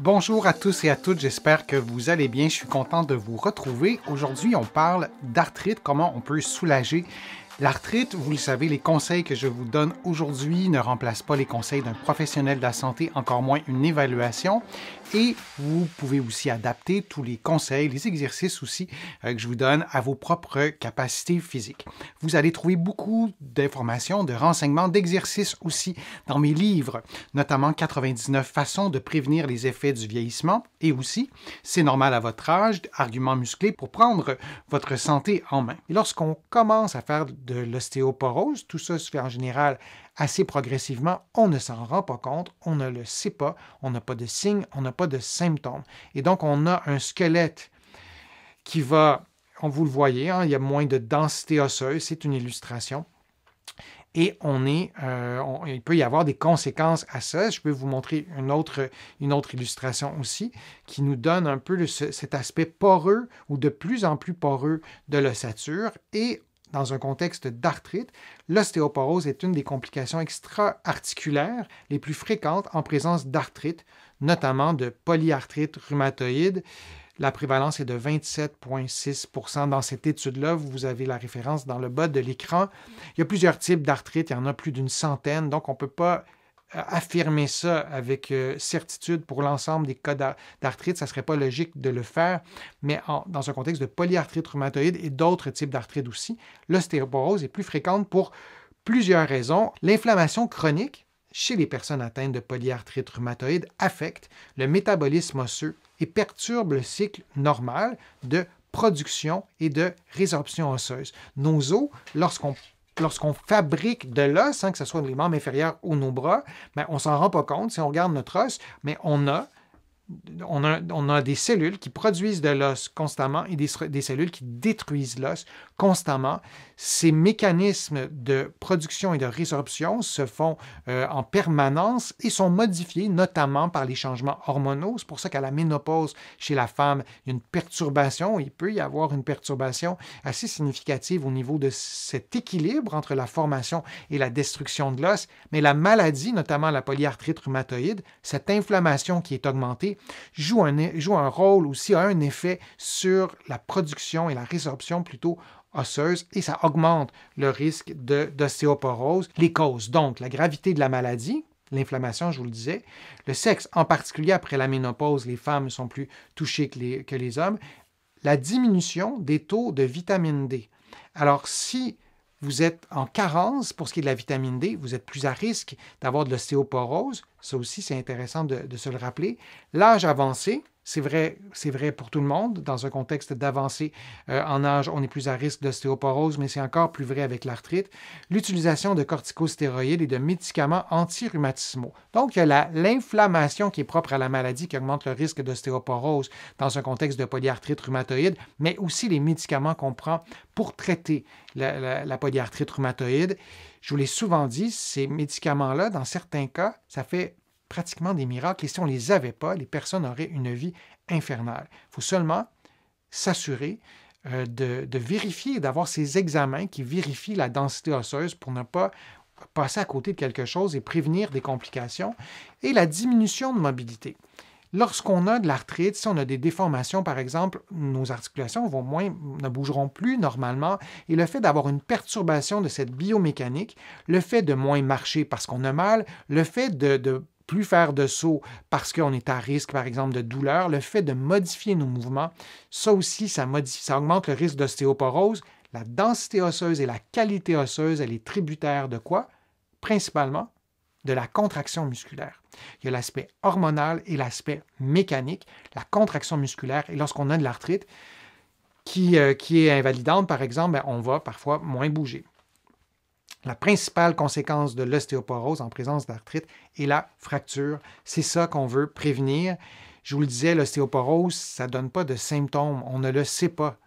Bonjour à tous et à toutes, j'espère que vous allez bien. Je suis content de vous retrouver. Aujourd'hui, on parle d'arthrite, comment on peut soulager l'arthrite. Vous le savez, les conseils que je vous donne aujourd'hui ne remplacent pas les conseils d'un professionnel de la santé, encore moins une évaluation. Et vous pouvez aussi adapter tous les conseils, les exercices aussi que je vous donne à vos propres capacités physiques. Vous allez trouver beaucoup d'informations, de renseignements, d'exercices aussi dans mes livres, notamment 99 façons de prévenir les effets du vieillissement et aussi c'est normal à votre âge, arguments musclés pour prendre votre santé en main. Et lorsqu'on commence à faire de l'ostéoporose, tout ça se fait en général assez progressivement, on ne s'en rend pas compte, on ne le sait pas, on n'a pas de signes, on n'a pas de symptômes. Et donc, on a un squelette qui va, vous le voyez, il y a moins de densité osseuse, c'est une illustration. Et il peut y avoir des conséquences à ça. Je peux vous montrer une autre illustration aussi qui nous donne un peu cet aspect poreux ou de plus en plus poreux de l'ossature. Et dans un contexte d'arthrite, l'ostéoporose est une des complications extra-articulaires les plus fréquentes en présence d'arthrite, notamment de polyarthrite rhumatoïde. La prévalence est de 27,6 % dans cette étude-là. Vous avez la référence dans le bas de l'écran. Il y a plusieurs types d'arthrite, il y en a plus d'une centaine, donc on ne peut pas affirmer ça avec certitude pour l'ensemble des cas d'arthrite. Ça ne serait pas logique de le faire, mais dans un contexte de polyarthrite rhumatoïde et d'autres types d'arthrite aussi, l'ostéoporose est plus fréquente pour plusieurs raisons. L'inflammation chronique chez les personnes atteintes de polyarthrite rhumatoïde affecte le métabolisme osseux et perturbe le cycle normal de production et de résorption osseuse. Nos os, lorsqu'on fabrique de l'os, que ce soit les membres inférieurs ou nos bras, on ne s'en rend pas compte si on regarde notre os, mais on a des cellules qui produisent de l'os constamment et des cellules qui détruisent l'os constamment. Ces mécanismes de production et de résorption se font en permanence et sont modifiés notamment par les changements hormonaux. C'est pour ça qu'à la ménopause, chez la femme, il y a une perturbation. Il peut y avoir une perturbation assez significative au niveau de cet équilibre entre la formation et la destruction de l'os. Mais la maladie, notamment la polyarthrite rhumatoïde, cette inflammation qui est augmentée, joue un rôle aussi, a un effet sur la production et la résorption plutôt osseuse et ça augmente le risque d'ostéoporose. Les causes, donc la gravité de la maladie, l'inflammation, je vous le disais, le sexe, en particulier après la ménopause, les femmes sont plus touchées que les hommes, la diminution des taux de vitamine D. Alors, si vous êtes en carence pour ce qui est de la vitamine D, vous êtes plus à risque d'avoir de l'ostéoporose. Ça aussi, c'est intéressant de se le rappeler. L'âge avancé, c'est vrai pour tout le monde. Dans un contexte d'avancée en âge, on est plus à risque d'ostéoporose, mais c'est encore plus vrai avec l'arthrite. L'utilisation de corticostéroïdes et de médicaments antirhumatismaux. Donc, il y a l'inflammation qui est propre à la maladie qui augmente le risque d'ostéoporose dans un contexte de polyarthrite rhumatoïde, mais aussi les médicaments qu'on prend pour traiter la polyarthrite rhumatoïde. Je vous l'ai souvent dit, ces médicaments-là, dans certains cas, ça fait pratiquement des miracles. Et si on ne les avait pas, les personnes auraient une vie infernale. Il faut seulement s'assurer de vérifier, d'avoir ces examens qui vérifient la densité osseuse pour ne pas passer à côté de quelque chose et prévenir des complications. Et la diminution de mobilité. Lorsqu'on a de l'arthrite, si on a des déformations, par exemple, nos articulations ne bougeront plus normalement. Et le fait d'avoir une perturbation de cette biomécanique, le fait de moins marcher parce qu'on a mal, le fait de plus faire de sauts parce qu'on est à risque, par exemple, de douleur, le fait de modifier nos mouvements, ça aussi, ça augmente le risque d'ostéoporose. La densité osseuse et la qualité osseuse, elle est tributaire de quoi? Principalement de la contraction musculaire. Il y a l'aspect hormonal et l'aspect mécanique. La contraction musculaire, et lorsqu'on a de l'arthrite qui est invalidante, par exemple, on va parfois moins bouger. La principale conséquence de l'ostéoporose en présence d'arthrite est la fracture. C'est ça qu'on veut prévenir. Je vous le disais, l'ostéoporose, ça ne donne pas de symptômes. On ne le sait pas.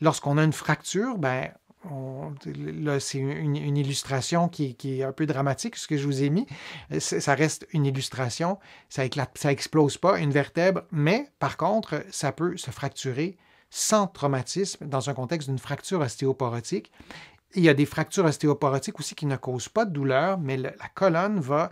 Lorsqu'on a une fracture, là, c'est une illustration qui est un peu dramatique, ce que je vous ai mis. Ça reste une illustration. Ça explose pas une vertèbre, mais par contre, ça peut se fracturer sans traumatisme dans un contexte d'une fracture ostéoporotique. Il y a des fractures ostéoporotiques aussi qui ne causent pas de douleur, mais la colonne va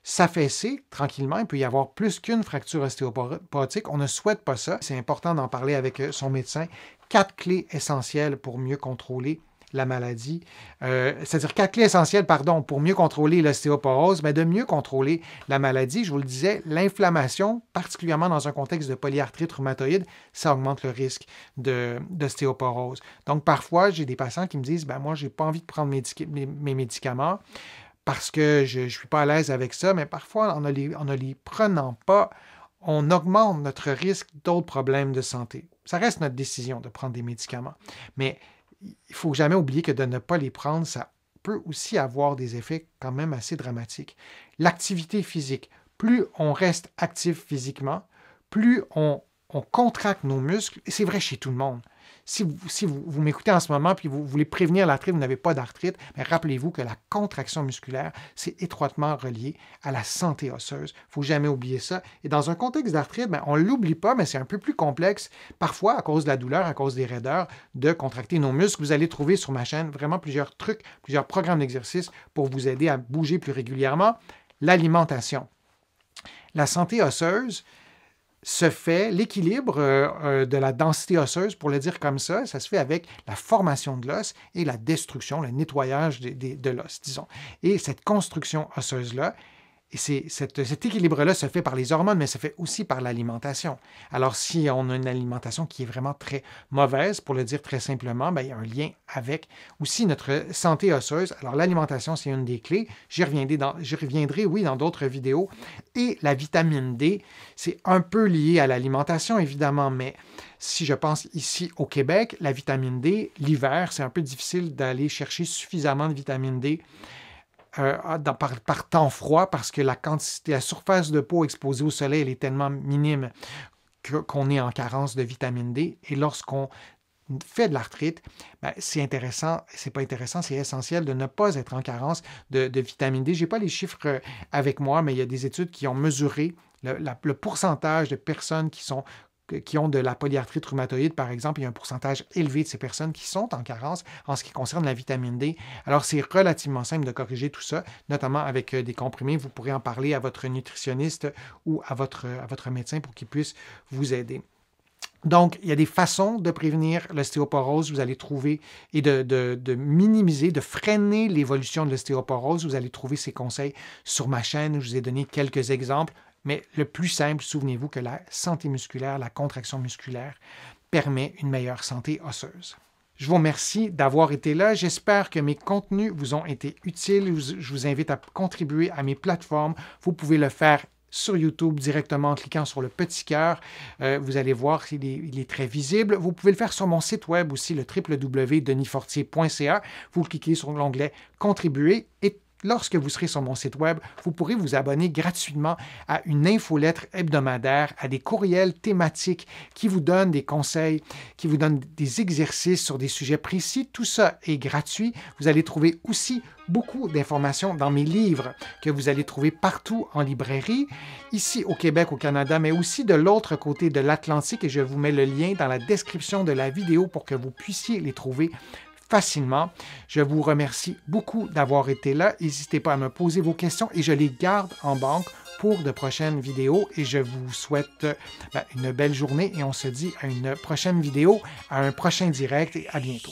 s'affaisser tranquillement. Il peut y avoir plus qu'une fracture ostéoporotique. On ne souhaite pas ça. C'est important d'en parler avec son médecin. 4 clés essentielles pour mieux contrôler la maladie. C'est-à-dire 4 clés essentielles, pardon, pour mieux contrôler l'ostéoporose, mais de mieux contrôler la maladie. Je vous le disais, l'inflammation, particulièrement dans un contexte de polyarthrite rhumatoïde, ça augmente le risque d'ostéoporose. Donc, parfois, j'ai des patients qui me disent, ben moi, je n'ai pas envie de prendre mes médicaments parce que je ne suis pas à l'aise avec ça, mais parfois, en ne les prenant pas, on augmente notre risque d'autres problèmes de santé. Ça reste notre décision de prendre des médicaments, mais il ne faut jamais oublier que de ne pas les prendre, ça peut aussi avoir des effets quand même assez dramatiques. L'activité physique, plus on reste actif physiquement, plus on contracte nos muscles, et c'est vrai chez tout le monde. Si vous m'écoutez en ce moment et vous voulez prévenir l'arthrite, vous n'avez pas d'arthrite, mais rappelez-vous que la contraction musculaire, c'est étroitement relié à la santé osseuse. Il ne faut jamais oublier ça. Et dans un contexte d'arthrite, on ne l'oublie pas, mais c'est un peu plus complexe, parfois à cause de la douleur, à cause des raideurs, de contracter nos muscles. Vous allez trouver sur ma chaîne vraiment plusieurs trucs, plusieurs programmes d'exercice pour vous aider à bouger plus régulièrement. L'alimentation. La santé osseuse se fait, l'équilibre de la densité osseuse, pour le dire comme ça se fait avec la formation de l'os et la destruction, le nettoyage de l'os, disons. Et cette construction osseuse-là, et cet équilibre-là se fait par les hormones, mais se fait aussi par l'alimentation. Alors, si on a une alimentation qui est vraiment très mauvaise, pour le dire très simplement, il y a un lien avec aussi notre santé osseuse. Alors, l'alimentation, c'est une des clés. J'y reviendrai, oui, dans d'autres vidéos. Et la vitamine D, c'est un peu lié à l'alimentation, évidemment, mais si je pense ici au Québec, la vitamine D, l'hiver, c'est un peu difficile d'aller chercher suffisamment de vitamine D par temps froid parce que la surface de peau exposée au soleil, elle est tellement minime qu'on est en carence de vitamine D. Et lorsqu'on fait de l'arthrite, c'est intéressant, c'est pas intéressant, c'est essentiel de ne pas être en carence de vitamine D. Je n'ai pas les chiffres avec moi, mais il y a des études qui ont mesuré le pourcentage de personnes qui ont de la polyarthrite rhumatoïde, par exemple, il y a un pourcentage élevé de ces personnes qui sont en carence en ce qui concerne la vitamine D. Alors, c'est relativement simple de corriger tout ça, notamment avec des comprimés. Vous pourrez en parler à votre nutritionniste ou à votre médecin pour qu'il puisse vous aider. Donc, il y a des façons de prévenir l'ostéoporose, vous allez trouver, et de minimiser, de freiner l'évolution de l'ostéoporose. Vous allez trouver ces conseils sur ma chaîne. Je vous ai donné quelques exemples. Mais le plus simple, souvenez-vous que la santé musculaire, la contraction musculaire permet une meilleure santé osseuse. Je vous remercie d'avoir été là. J'espère que mes contenus vous ont été utiles. Je vous invite à contribuer à mes plateformes. Vous pouvez le faire sur YouTube directement en cliquant sur le petit cœur. Vous allez voir qu'il est très visible. Vous pouvez le faire sur mon site web aussi, le www.denisfortier.ca. Vous cliquez sur l'onglet « Contribuer » et lorsque vous serez sur mon site web, vous pourrez vous abonner gratuitement à une infolettre hebdomadaire, à des courriels thématiques qui vous donnent des conseils, qui vous donnent des exercices sur des sujets précis. Tout ça est gratuit. Vous allez trouver aussi beaucoup d'informations dans mes livres que vous allez trouver partout en librairie, ici au Québec, au Canada, mais aussi de l'autre côté de l'Atlantique. Et je vous mets le lien dans la description de la vidéo pour que vous puissiez les trouver facilement. Je vous remercie beaucoup d'avoir été là. N'hésitez pas à me poser vos questions et je les garde en banque pour de prochaines vidéos. Et je vous souhaite une belle journée et on se dit à une prochaine vidéo, à un prochain direct et à bientôt.